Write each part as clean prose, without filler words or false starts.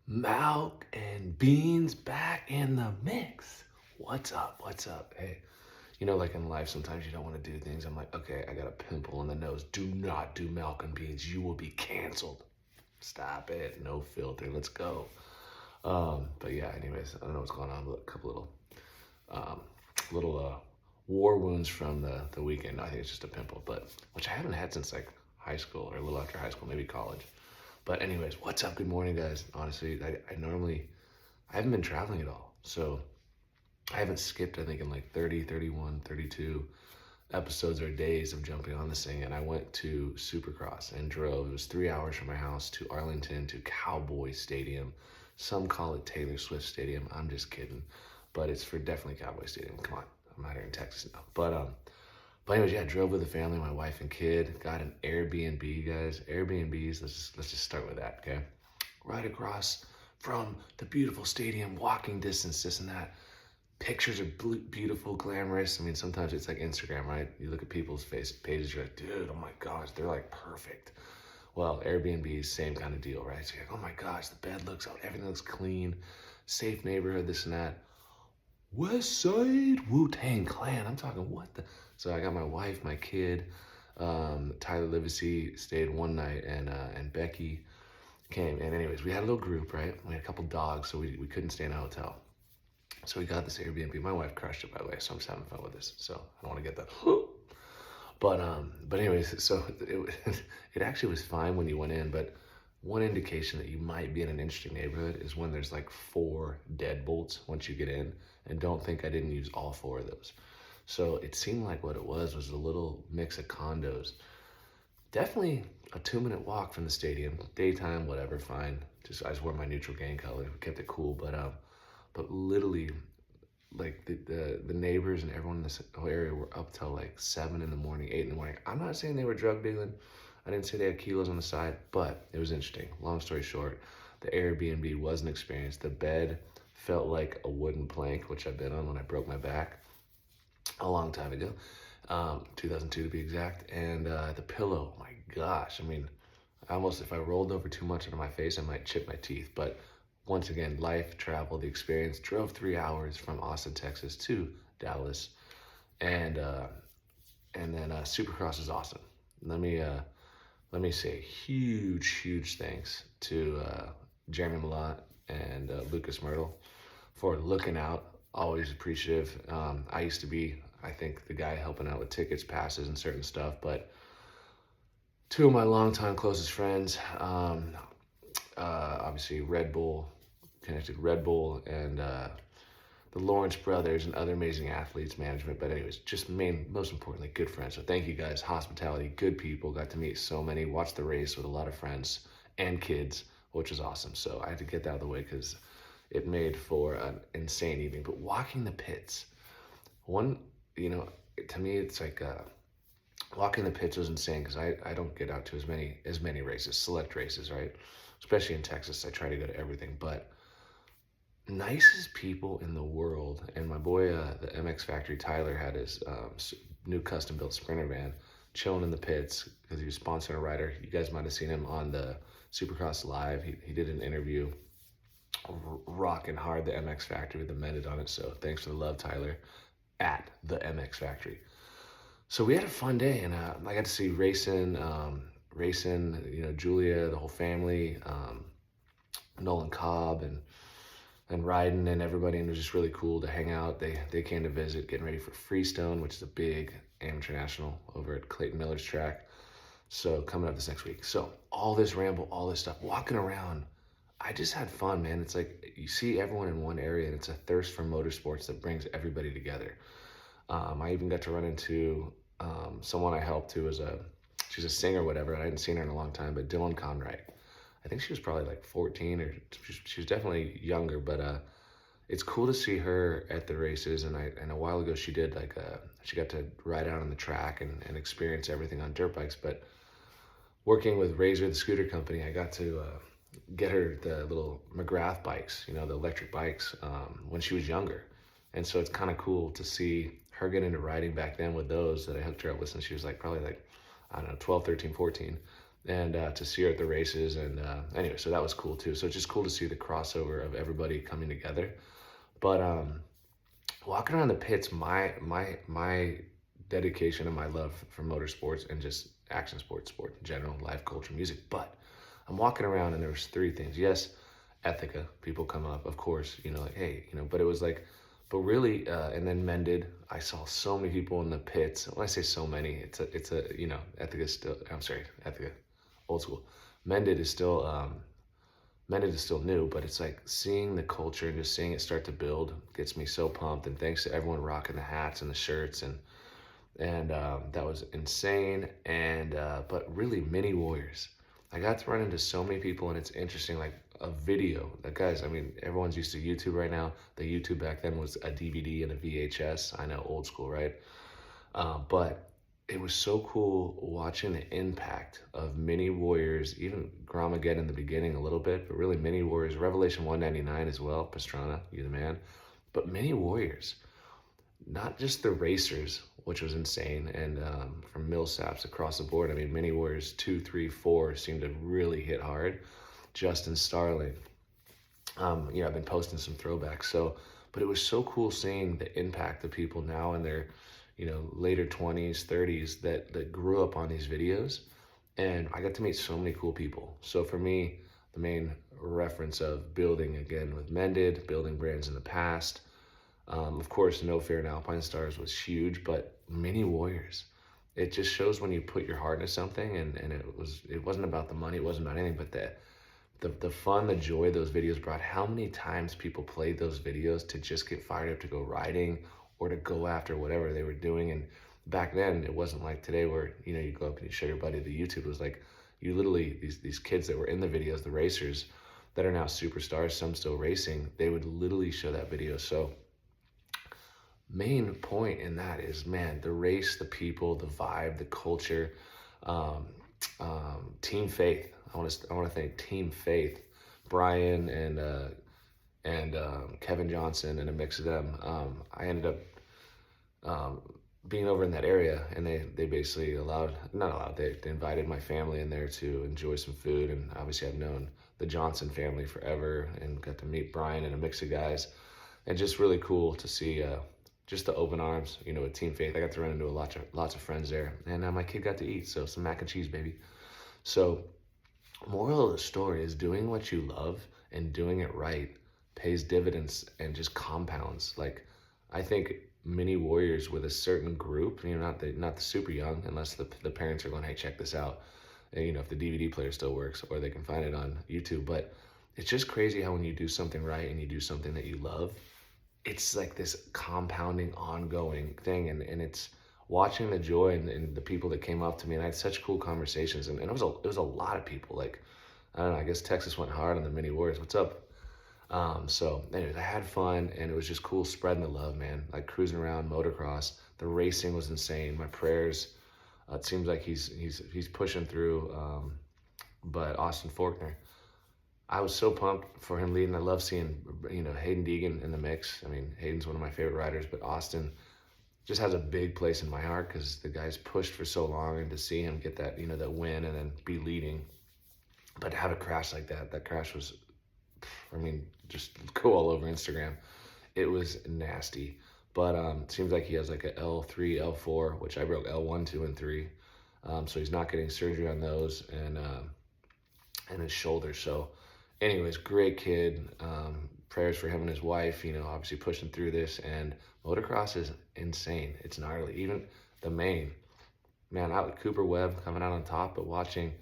Malc and Beans back in the mix. What's up? What's up? Hey, like in life, sometimes you don't want to do things. I'm like, okay, I got a pimple on the nose. Do not do Malc and Beans. You will be canceled. Stop it. No filter. Let's go. But yeah, anyways, I don't know what's going on. But a couple um, little war wounds from the weekend. I think it's just a pimple, but which I haven't had since like high school or a little after high school, maybe college. But anyways, what's up? Good morning, guys. Honestly, I haven't been traveling at all. So I haven't skipped, I think, in like 30, 31, 32 episodes or days of jumping on this thing. And I went to Supercross and drove. It was 3 hours from my house to Arlington to Cowboy Stadium. Some call it Taylor Swift Stadium. I'm just kidding. But it's for definitely Cowboy Stadium. Come on. I'm out here in Texas now. But anyways, yeah, drove with the family, my wife and kid. Got an Airbnb, guys. Airbnbs, let's just start with that, okay? Right across from the beautiful stadium, walking distance, this and that. Pictures are beautiful, glamorous. I mean, sometimes it's like Instagram, right? You look at people's face pages, you're like, dude, oh my gosh, they're like perfect. Well, Airbnb, same kind of deal, right? So you're like, oh my gosh, the bed looks out, everything looks clean, safe neighborhood, this and that. West Side Wu-Tang Clan. I'm talking what the... So I got my wife, my kid, Tyler Livesey stayed one night, and Becky came. And anyways, we had a little group, right? We had a couple dogs, so we couldn't stay in a hotel. So we got this Airbnb. My wife crushed it, by the way, so I'm just having fun with this. So I don't want to get that. But anyways, so it actually was fine when you went in, but one indication that you might be in an interesting neighborhood is when there's like 4 deadbolts once you get in, and don't think I didn't use all 4 of those. So it seemed like what it was a little mix of condos. Definitely a 2-minute walk from the stadium, daytime, whatever, fine. I just wore my neutral gang color, we kept it cool, but literally, like the neighbors and everyone in this whole area were up till like 7 in the morning, 8 in the morning. I'm not saying they were drug dealing. I didn't say they had kilos on the side, but it was interesting. Long story short, the Airbnb was an experience. The bed felt like a wooden plank, which I've been on when I broke my back a long time ago, 2002 to be exact. And the pillow, my gosh, I mean, if I rolled over too much into my face, I might chip my teeth. But once again, life, travel, the experience. Drove 3 hours from Austin, Texas to Dallas, and then Supercross is awesome. Let me say huge thanks to Jeremy Malott and Lucas Myrtle for looking out. Always appreciative. I used to be, I think, the guy helping out with tickets, passes, and certain stuff, but 2 of my longtime closest friends, obviously Red Bull, connected Red Bull, and the Lawrence brothers and other amazing athletes, management. But anyways, just most importantly, good friends. So thank you guys, hospitality, good people. Got to meet so many, watched the race with a lot of friends and kids, which was awesome. So I had to get that out of the way because it made for an insane evening. But walking the pits, to me, it's like walking the pits was insane because I don't get out to as many races, select races, right? Especially in Texas, I try to go to everything. But nicest people in the world, and my boy, the MX Factory Tyler, had his new custom built Sprinter van chilling in the pits because he was sponsoring a rider. You guys might have seen him on the Supercross Live. He did an interview, rocking hard the MX Factory with the Mended on it. So thanks for the love, Tyler, at the MX Factory. So we had a fun day, and I got to see racing, Julia, the whole family, Nolan Cobb, and Ryden and everybody, and it was just really cool to hang out. They came to visit, getting ready for Freestone, which is a big amateur national over at Clayton Miller's track. So coming up this next week. So all this ramble, all this stuff, walking around, I just had fun, man. It's like you see everyone in one area, and it's a thirst for motorsports that brings everybody together. I even got to run into someone I helped who was she's a singer, whatever. I hadn't seen her in a long time, but Dylan Conright. I think she was probably like 14, or she was definitely younger, but it's cool to see her at the races. And a while ago she did she got to ride out on the track and experience everything on dirt bikes. But working with Razor, the scooter company, I got to get her the little McGrath bikes, the electric bikes, when she was younger. And so it's kind of cool to see her get into riding back then with those that I hooked her up with since she was probably I don't know, 12, 13, 14. and to see her at the races. And anyway, so that was cool too. So it's just cool to see the crossover of everybody coming together. But walking around the pits, my dedication and my love for motorsports and just action sports, sport in general, life, culture, music. But I'm walking around and there was three things. Yes, Ethica, people come up, of course, like, hey, but it was like, but really, and then Mended, I saw so many people in the pits. When I say so many, it's a, Ethica still, I'm sorry, Ethica, old school. Mended is still, Mended is still new, but it's like seeing the culture and just seeing it start to build gets me so pumped. And thanks to everyone rocking the hats and the shirts, and that was insane. And but really, Mini Warriors, I got to run into so many people, and it's interesting. Like a video, that guys, I mean, everyone's used to YouTube right now. The YouTube back then was a DVD and a VHS. I know, old school, right? But it was so cool watching the impact of Mini Warriors, even Gramageddon in the beginning a little bit, but really Mini Warriors, Revelation 199 as well, Pastrana, you the man. But Mini Warriors, not just the racers, which was insane, and from Millsaps across the board. I mean, Mini Warriors 2, 3, 4 seemed to really hit hard. Justin Starling, I've been posting some throwbacks. So, but it was so cool seeing the impact of people now in their, later 20s, 30s that grew up on these videos. And I got to meet so many cool people. So for me, the main reference of building again with Mended, building brands in the past. Of course, No Fair and Alpine Stars was huge, but Mini Warriors, it just shows when you put your heart into something, and it wasn't about the money, it wasn't about anything, but the fun, the joy those videos brought. How many times people played those videos to just get fired up to go riding or to go after whatever they were doing. And back then, it wasn't like today where, you go up and you show your buddy the YouTube. It was like, you literally, these kids that were in the videos, the racers that are now superstars, some still racing, they would literally show that video. So main point in that is, man, the race, the people, the vibe, the culture, Team Faith. I want to thank Team Faith, Brian and Kevin Johnson, and a mix of them. I ended up being over in that area, and they basically they invited my family in there to enjoy some food. And obviously I've known the Johnson family forever and got to meet Brian and a mix of guys, and just really cool to see just the open arms, with Team Faith. I got to run into lots of friends there, and my kid got to eat, so some mac and cheese, baby. So moral of the story is doing what you love and doing it right pays dividends and just compounds. Like, I think Mini Warriors with a certain group, not the super young, unless the parents are going, hey, check this out, and, if the DVD player still works, or they can find it on YouTube. But it's just crazy how when you do something right and you do something that you love, it's like this compounding, ongoing thing. And it's watching the joy and the people that came up to me, and I had such cool conversations. And it was a lot of people. Like, I don't know, I guess Texas went hard on the Mini Warriors. What's up? So anyways, I had fun, and it was just cool spreading the love, man. Like cruising around motocross. The racing was insane. My prayers, it seems like he's pushing through. But Austin Faulkner, I was so pumped for him leading. I love seeing, Hayden Deegan in the mix. I mean, Hayden's one of my favorite riders, but Austin just has a big place in my heart because the guy's pushed for so long, and to see him get that, that win and then be leading, but to have a crash like that crash was, just go all over Instagram. It was nasty, but it seems like he has like a L3, L4, which I broke L1, 2, and 3. So he's not getting surgery on those, and his shoulder. So anyways, great kid. Prayers for him and his wife, obviously pushing through this. And motocross is insane. It's gnarly. Even the main, man, out with Cooper Webb coming out on top, but watching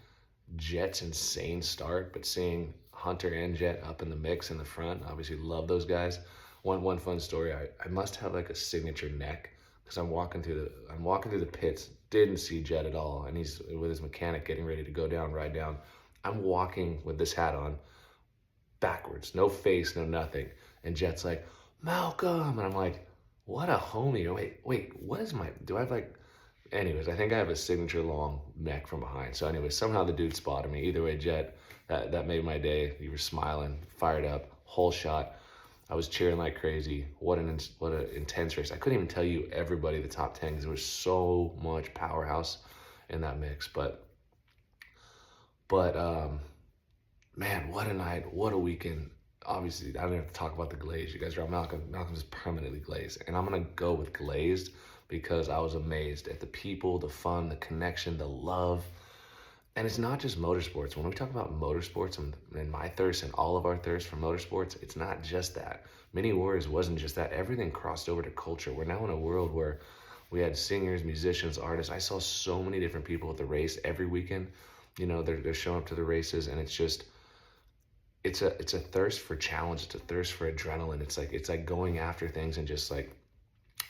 Jet's insane start, but seeing Hunter and Jet up in the mix in the front, obviously love those guys. One fun story, I must have like a signature neck, because I'm walking through the pits, didn't see Jet at all, and he's with his mechanic getting ready to go down, ride down. I'm walking with this hat on, backwards, no face, no nothing, and Jet's like, Malcolm, and I'm like, what a homie. Wait, what is do I have like, anyways, I think I have a signature long neck from behind. So anyways, somehow the dude spotted me. Either way, Jet, that made my day. You were smiling, fired up, whole shot. I was cheering like crazy. What an intense race. I couldn't even tell you everybody, the top 10, because there was so much powerhouse in that mix. But But man, what a night, what a weekend. Obviously, I don't have to talk about the glaze. You guys are on Malcolm. Malcolm is permanently glazed. And I'm going to go with glazed because I was amazed at the people, the fun, the connection, the love. And it's not just motorsports. When we talk about motorsports and my thirst and all of our thirst for motorsports, it's not just that. Mini Warriors wasn't just that. Everything crossed over to culture. We're now in a world where we had singers, musicians, artists. I saw so many different people at the race every weekend. You know, they're showing up to the races, and it's a thirst for challenge. It's a thirst for adrenaline. It's like going after things and just like.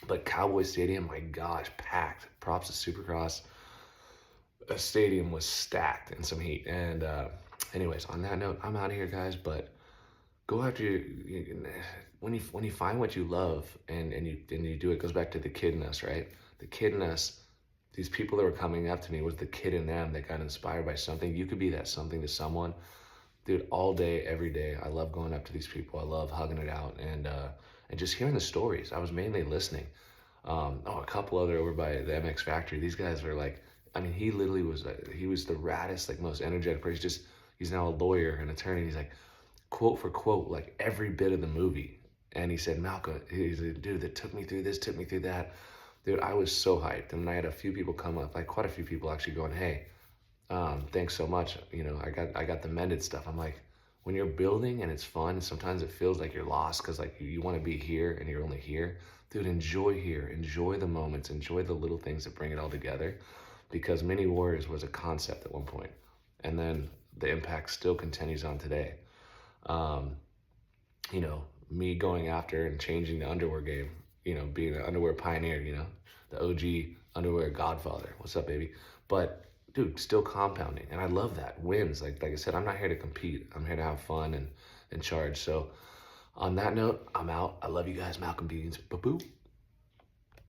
But Cowboy Stadium, my gosh, packed. Props to Supercross. A stadium was stacked in some heat. And anyways, on that note, I'm out of here, guys. But go after when you find what you love and you do it. Goes back to the kid in us, right? The kid in us. These people that were coming up to me was the kid in them that got inspired by something. You could be that something to someone, dude. All day, every day. I love going up to these people. I love hugging it out and just hearing the stories. I was mainly listening. A couple other over by the MX Factory. These guys were like, I mean, he literally was, he was the raddest, like most energetic person. He's now a lawyer, an attorney. He's like, quote for quote, like every bit of the movie. And he said, Malcolm, he's a dude that took me through this, took me through that. Dude, I was so hyped. And I had a few people come up, like quite a few people actually going, hey, thanks so much. You know, I got the mended stuff. I'm like, when you're building and it's fun, sometimes it feels like you're lost because like you want to be here and you're only here. Dude, enjoy here. Enjoy the moments. Enjoy the little things that bring it all together. Because Mini Warriors was a concept at one point, and then the impact still continues on today. You know, me going after and changing the underwear game, you know, being an underwear pioneer, you know, the OG underwear godfather. What's up, baby? But dude, still compounding, and I love that wins. Like I said, I'm not here to compete. I'm here to have fun and charge. So, on that note, I'm out. I love you guys, Malcolm Beans. Boo boo.